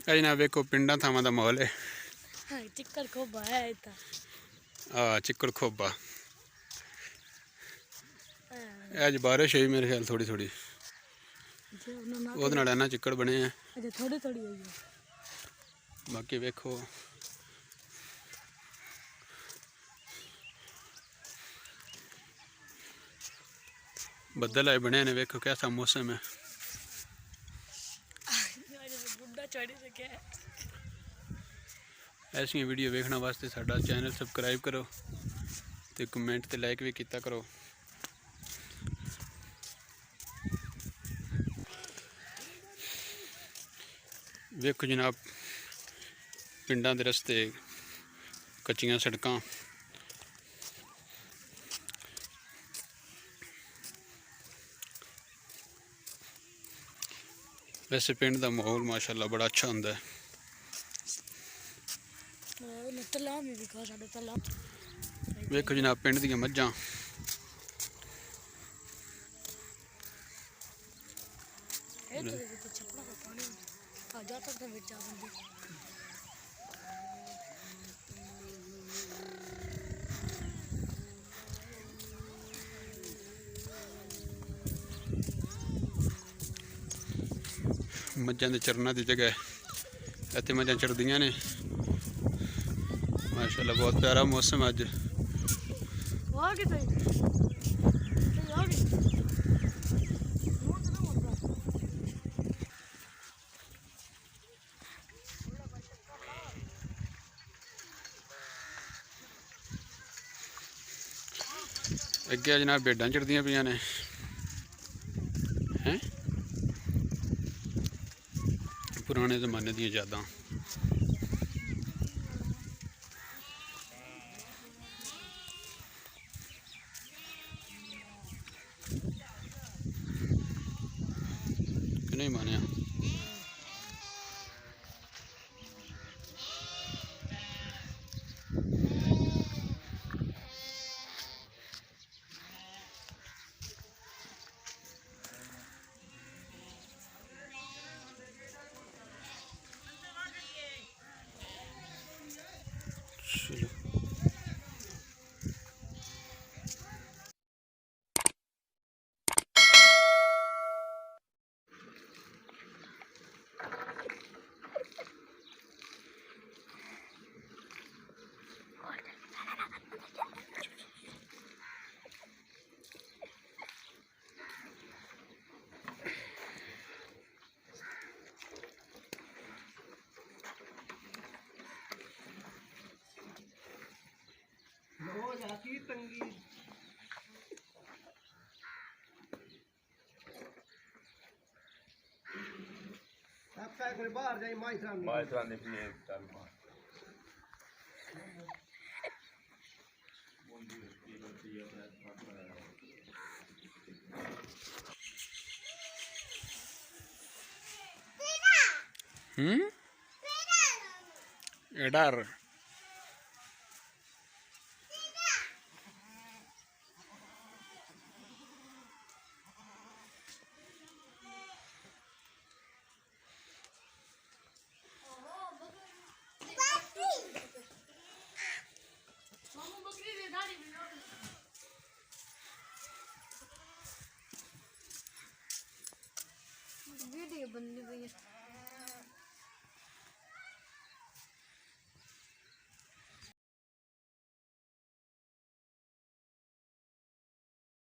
ना वेखो पिंडा थावां दा माहौल है। चिक्कड़ खोबा है इतना। चिक्कड़ खोबा अज बारिश हुई मेरे ख्याल थोड़ी थोड़ी ਉਹਦੇ ਨਾਲ ਨਾ चिक्कड़ बने हैं। थोड़ी थोड़ी हुई है। बाकी वेखो बदल आए बने ने, वेखो कैसा मौसम है। ऐसी वीडियो देखने वास्ते साडा चैनल सबसक्राइब करो तो कमेंट ते लाइक भी किया करो। वेखो जनाब पिंडां दे रस्ते, कच्चियां सड़कां, वैसे पिंड का माहौल माशाअल्लाह बड़ा अच्छा होंदा है। वेखो जनाब पिंड दियां मज्जां, मज्जां दे चरना की जगह इत्थे मज्जां चरदियां ने। माशाअल्लाह बहुत प्यारा मौसम अज। अगे जनाब भेडां चढ़दियां पियां ने हैं, पुराने जमाने दी यादां। कि नहीं मानिया? चलो तंगी बाहर जाई माइथरान ने पिए चल मार एडार वीडियो बननी है।